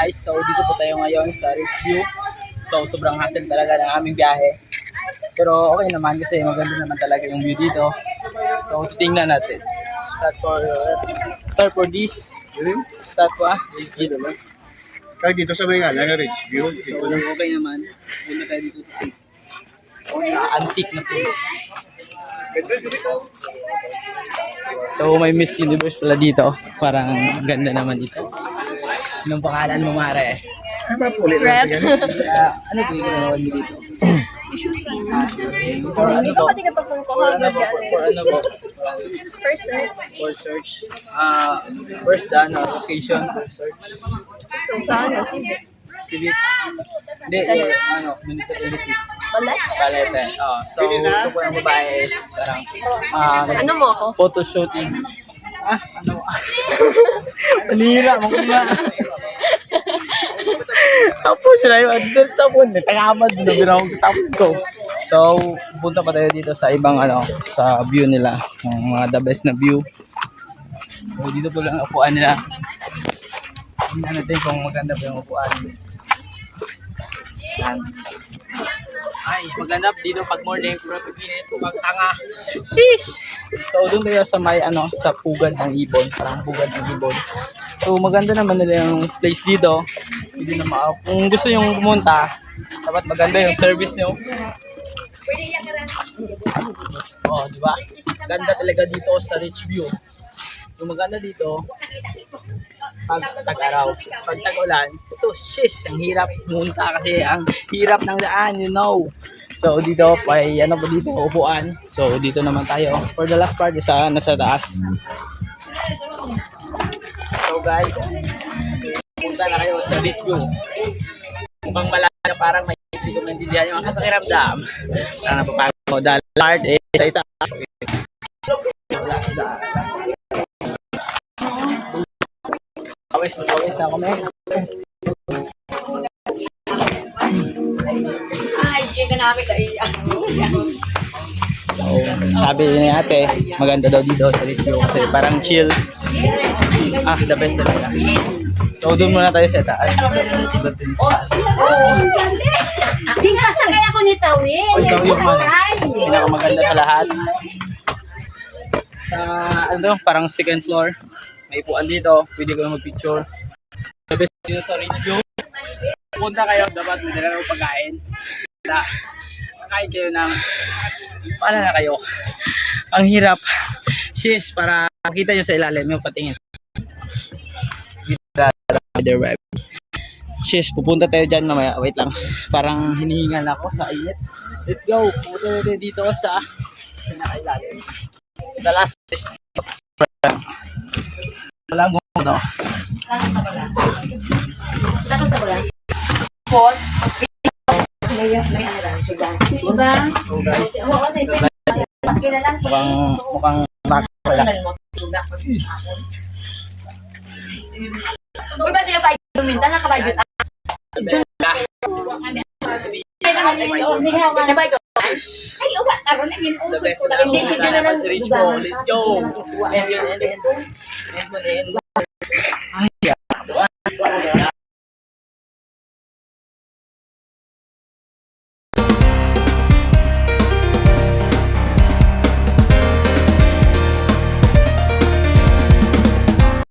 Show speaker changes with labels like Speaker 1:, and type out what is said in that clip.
Speaker 1: guys, so dito po tayo ngayon sa Richview. So sobrang hassle talaga ng aming biyahe. Pero okay naman kasi maganda naman talaga yung view dito. So titingnan natin. Start for this. Start po dito naman.
Speaker 2: Kaya dito sa may nga, Richview.
Speaker 1: So okay naman. Ganda tayo dito sa antique na po. So may Miss Universe pala dito. Parang ganda naman dito. Anong pangalan mo, Mare?
Speaker 2: Ano ba po ulit
Speaker 3: Red.
Speaker 2: natin yan?
Speaker 1: Ano po yung ginawa niyo dito?
Speaker 3: Hindi ko pati kapag
Speaker 1: For ano po?
Speaker 3: First search.
Speaker 1: For search. First location for search.
Speaker 3: So, sa ano?
Speaker 1: Civic. Hindi, municipality.
Speaker 3: Wala?
Speaker 1: Palete. So, ito po yung babae is parang
Speaker 3: Ano mo ako?
Speaker 1: photo shooting. Ano? Panira, mga tapos na yung address tapos tagamad na binawag tapos ko. So, punta pa tayo dito sa ibang sa view nila, yung mga the best na view. So, dito po lang ang upuan nila. Tingnan natin kung maganda pa yung upuan. Yan. Ay, maganda dito pag morning, pero pipinit ko magtanga. Sheesh! So, doon tayo sa may sa pugad ng ibon, parang pugad ng ibon. So, maganda naman nila yung place dito. Hindi na kung gusto yung pumunta, dapat maganda yung service nyo. Oh, di ba? Ganda talaga dito sa Richview. Yung maganda dito, pag tag-araw, pag tag-ulan, so shish, ang hirap pumunta kasi ang hirap ng daan, you know. So dito, may po dito, upuan. So dito naman tayo. For the last part, nasa taas. So guys, punta na kayo sa Richview. Mukhang malaga, parang may hindi ko maintindihan yung mga pakiramdam. Parang napapagod ko. Dahil part sa itaas. Always na kami.
Speaker 3: Ay, kaya namin kayo.
Speaker 1: So, sabi ni ate, maganda daw dito sa Richview kasi parang chill. The best talaga. So, doon muna tayo sa taas.
Speaker 3: Tingnan kaya ko ni Tawin.
Speaker 1: Ito yung pinakamaganda sa lahat. Sa parang second floor. May upuan dito, pwede ko mag-picture. The best dito sa Richview. Punta kayo, dapat may dala ng pagkain. Kakain kayo ng paala na kayo. Ang hirap. Shish, para makita nyo sa ilalim yung patingin. Shish, pupunta tayo dyan mamaya. Wait lang. Parang hinihingal ako sa init. Let's go. Pupunta tayo dito sa pinakailalim. The last is wala mo ito.
Speaker 3: Post. May ano lang, sugan. Diba?
Speaker 1: Mukhang wala.
Speaker 3: Uy ba siya pa minta nakabayot? Ay, uba, aron naging
Speaker 1: The
Speaker 3: uso
Speaker 1: best
Speaker 3: ko
Speaker 1: na
Speaker 3: hindi siya na lang.
Speaker 1: Let's go.